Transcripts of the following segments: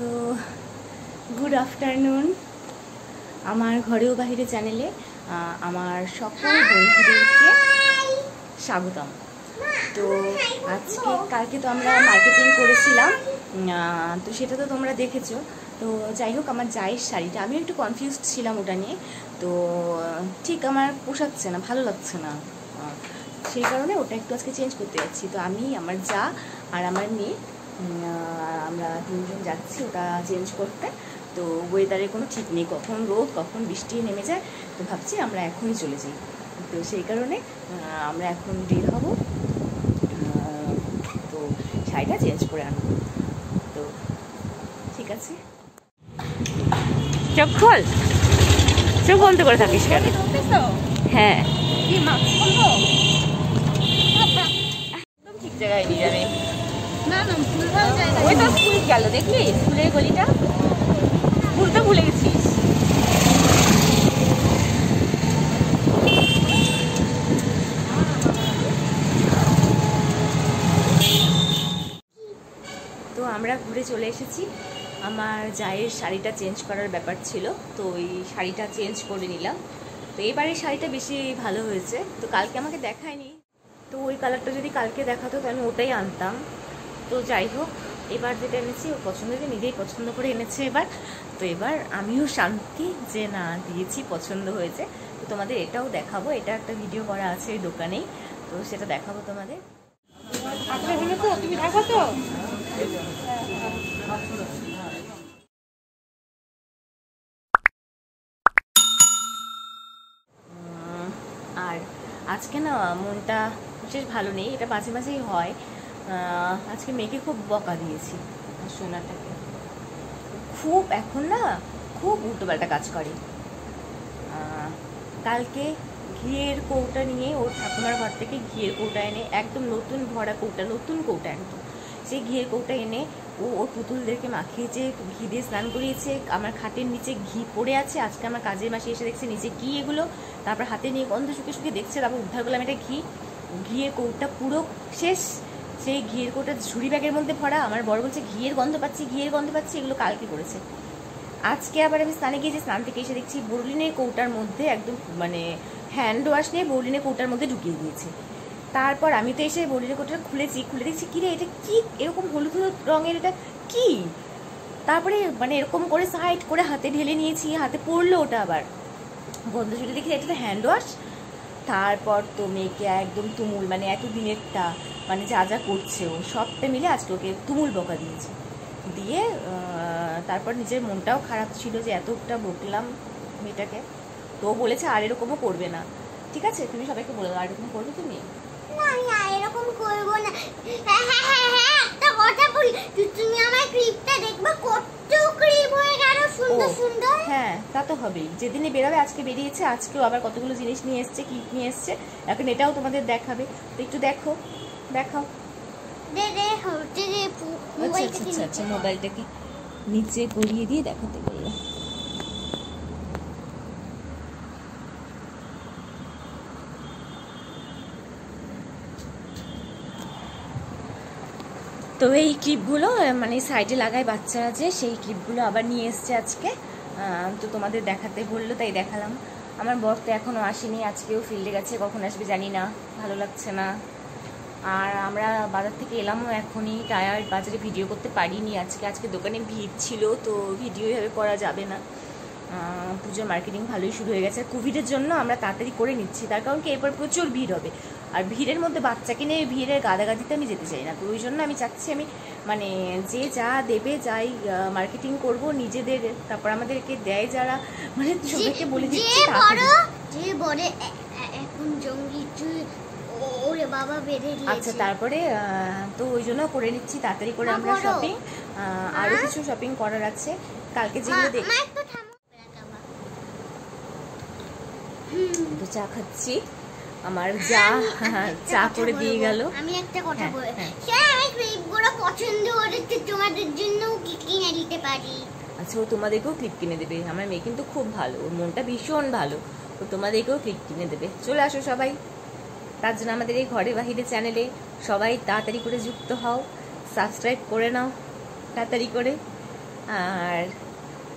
তো good afternoon আমার ঘরেও বাহিরে চ্যানেলে আমার সকল বন্ধুদেরকে স্বাগতম। তো আজকে কালকে তো আমরা মার্কেটিং করেছিলাম, তো সেটা তো তোমরা দেখেছো। তো যাই হোক, আমার জায়ের শাড়িটা আমি একটু কনফিউজড ছিলাম ওটা নিয়ে। তো ঠিক আমার পোষাচ্ছে না, ভালো লাগছে না, সেই কারণে ওটা একটু আজকে চেঞ্জ করতে যাচ্ছি। তো আমি, আমার যা আর আমার মেয়ে, আমরা তিনজন যাচ্ছি ওটা চেঞ্জ করতে। তো ওয়েদারের কোনো ঠিক নেই, কখন রোদ কখন বৃষ্টি নেমে যায়। তো ভাবছি আমরা এখনই চলে যাই। তো সেই কারণে আমরা এখন বের হব, তো শাড়িটা চেঞ্জ করে আনবো। তো ঠিক আছে, চোখ খোল, চোখ বন্ধ করে থাকিস কেন? হ্যাঁ, একদম ঠিক জায়গায় নিয়ে যাবে। ওই তো স্কুল গেল, দেখলি স্কুলের গলিটা, স্কুল তো ভুলে গেছিস। তো আমরা ঘুরে চলে এসেছি। আমার জায়ের শাড়িটা চেঞ্জ করার ব্যাপার ছিল, তো ওই শাড়িটা চেঞ্জ করে নিলাম। তো এবারে শাড়িটা বেশি ভালো হয়েছে। তো কালকে আমাকে দেখায়নি, তো ওই কালারটা যদি কালকে দেখাতো তো আমি ওটাই আনতাম। তো যাই হোক, এবার যেটা এনেছি ও পছন্দ হয়েছে, নিজেই পছন্দ করে এনেছে এবার। তো এবার আমিও শান্তি যে না, দিয়েছি, পছন্দ হয়েছে। তো তোমাদের এটাও দেখাবো, এটা একটা ভিডিও করা আছে এই দোকানেই, তো সেটা দেখাবো তোমাদের। তুমি দেখো তো। আর আজকে না মনটা বিশেষ ভালো নেই, এটা মাঝে মাঝেই হয়। আজকে মেয়েকে খুব বকা দিয়েছি, সোনাটাকে খুব, এখন না খুব উল্টোপাল্টা কাজ করে। কালকে ঘিয়ের কৌটা নিয়ে ওর ঠাকুমার ঘর থেকে ঘিয়ের কৌটা এনে, একদম নতুন ভরা কৌটা, নতুন কৌটা একদম, সেই ঘিয়ের কৌটা এনে ও ওর পুতুলদেরকে মাখিয়েছে, ঘি দিয়ে স্নান করিয়েছে। আমার খাটের নিচে ঘি পড়ে আছে। আজকে আমার কাজের মাসি এসে দেখছে নিচে কি এগুলো, তারপর হাতে নিয়ে গন্ধ শুকে শুকে দেখছে, তারপর উদ্ধার করলাম এটা ঘি। ঘিয়ের কৌটা পুরো শেষ, সেই ঘিয়ের কৌটা ঝুড়ি ব্যাগের মধ্যে ভরা। আমার বড় বলছে ঘিয়ের গন্ধ পাচ্ছি, ঘিয়ের গন্ধ পাচ্ছি। এগুলো কালকে করেছে। আজকে আবার আমি স্নানে গিয়েছি, স্নান থেকে এসে দেখছি বোরলিনের কৌটার মধ্যে একদম মানে হ্যান্ড ওয়াশ নিয়ে বোরলিনের কৌটার মধ্যে ঢুকিয়ে দিয়েছে। তারপর আমি তো এসে বোরলিনের কৌটাটা খুলেছি, খুলে দেখছি কিরে এটা কি, এরকম হলুদ হলুদ রঙের, এটা কি? তারপরে মানে এরকম করে সাইড করে হাতে ঢেলে নিয়েছি, হাতে পড়লো ওটা, আবার গন্ধ ছুটে দেখি এটা তো হ্যান্ড ওয়াশ। তারপর তো মেয়েকে একদম তুমুল, মানে এত দিনেরটা মানে যা যা করছে ও সবটা মিলে আজকে ওকে তুমুল বকা দিয়েছে। দিয়ে তারপর নিজের মনটাও খারাপ ছিল যে এতটা বকলাম মেয়েটাকে। তো বলেছে আর এরকমও করবে না। ঠিক আছে, তুমি সবাইকে বলে দাও, আর এরকম করবে তুমি? না, আমি আর এরকম করব না। হ্যাঁ, একটা কথা বলি, তুমি আমার ক্লিপটা দেখবে, কত ক্লিপ হয়ে গেল, সুন্দর সুন্দর। হ্যাঁ, তা তো হবেই, যেদিনে বেরোবে, আজকে বেরিয়েছে, আজকেও আবার কতগুলো জিনিস নিয়ে এসছে, ক্লিপ নিয়ে এসছে। এখন এটাও তোমাদের দেখাবে, তো একটু দেখো, দেখাও। আচ্ছা, মোবাইলটাকে নিচে গড়িয়ে দিয়ে দেখাতে বললো। তো এই ক্লিপগুলো মানে সাইডে লাগায় বাচ্চারা, যে সেই ক্লিপগুলো আবার নিয়ে এসছে আজকে। তো তোমাদের দেখাতে বললো, তাই দেখালাম। আমার বর তো এখনও আসেনি, আজকেও ফিল্ডে গেছে, কখন আসবে জানি না, ভালো লাগছে না। আর আমরা বাজার থেকে এলামও এখনই, টায়ার্ড, বাজারে ভিডিও করতে পারিনি আজকে দোকানে ভিড় ছিল, তো ভিডিও এভাবে করা যাবে না। পুজোর মার্কেটিং ভালোই শুরু হয়ে গেছে। কোভিডের জন্য আমরা তাড়াতাড়ি করে নিচ্ছি, তার কারণ কি এরপর প্রচুর ভিড় হবে, আর ভিড়ের মধ্যে বাচ্চাকে নিয়ে ভিড়ের গাদাগাদিতে আমি যেতে চাই না। তো ওই জন্য আমি চাচ্ছি আমি মানে যে যা দেবে, যাই মার্কেটিং করব নিজেদের, তারপর আমাদেরকে দেয় যারা, মানে সবাইকে বলে দিচ্ছি যে বড় এখন জঙ্গি ওরে বাবা বেঁধে দিয়েছে। আচ্ছা, তারপরে তো ওই জন্য করে নিচ্ছি তাড়াতাড়ি করে আমরা শপিং। আরও কিছু শপিং করার আছে কালকে, যেগুলো দেখ। তো চা খাচ্ছি, আমার যা চা করে দিয়ে গেল। আমি একটা কথা বলি, আমি ক্লিপগুলো পছন্দ করেছি, তোমাদের জন্য কিনে দিতে পারি। আচ্ছা, ও তোমাদেরকেও ক্লিপ কিনে দেবে। আমার মেয়ে কিন্তু খুব ভালো, ওর মনটা ভীষণ ভালো, ও তোমাদেরকেও ক্লিপ কিনে দেবে। চলে আসো সবাই, তার জন্য আমাদের এই ঘরে বাহিরে চ্যানেলে সবাই তাড়াতাড়ি করে যুক্ত হও, সাবস্ক্রাইব করে নাও তাড়াতাড়ি করে। আর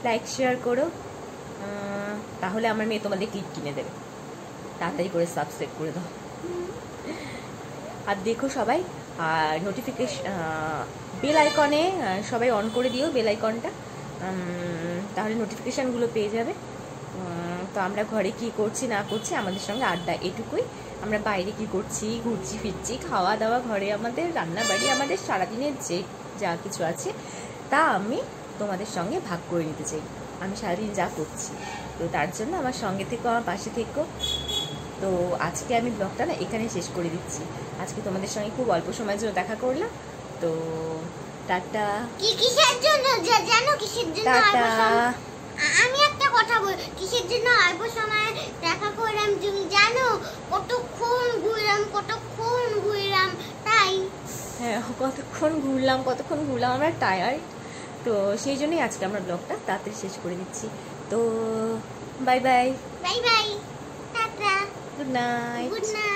লাইক শেয়ার করো, তাহলে আমার মেয়ে তোমাদের ক্লিপ কিনে দেবে। তাড়াতাড়ি করে সাবস্ক্রাইব করে দাও। আর দেখো সবাই, আর নোটিফিকেশন বেল আইকনে সবাই অন করে দিও বেল আইকনটা, তাহলে নোটিফিকেশানগুলো পেয়ে যাবে। তো আমরা ঘরে কি করছি না করছি আমাদের সঙ্গে আড্ডা, এটুকুই। আমরা বাইরে কি করছি, ঘুরছি ফিরছি, খাওয়া দাওয়া, ঘরে আমাদের রান্না বাড়ি, আমাদের সারাদিনের যে যা কিছু আছে তা আমি তোমাদের সঙ্গে ভাগ করে নিতে চাই। আমি সারাদিন যা করছি, তো তার জন্য আমার সঙ্গে থেকো, আমার পাশে থেকো। তো আজকে আমি ব্লগটা না এখানে শেষ করে দিচ্ছি। আজকে তোমাদের সঙ্গে খুব অল্প সময়ের জন্য দেখা করলাম, তো টাটা। কিসের জন্য জানো, কিসের জন্য টাটা। আমি একটা কথা বল, কিসের জন্য অল্প সময় দেখা করলাম তুমি জানো? কতক্ষণ ঘুরলাম তাই। হ্যাঁ, কতক্ষণ ঘুরলাম, আমরা টায়ার্ড। তো সেই জন্যই আজকে আমরা ব্লগটা তাড়াতাড়ি শেষ করে দিচ্ছি। তো bye bye, bye bye, tata, good night. Good night.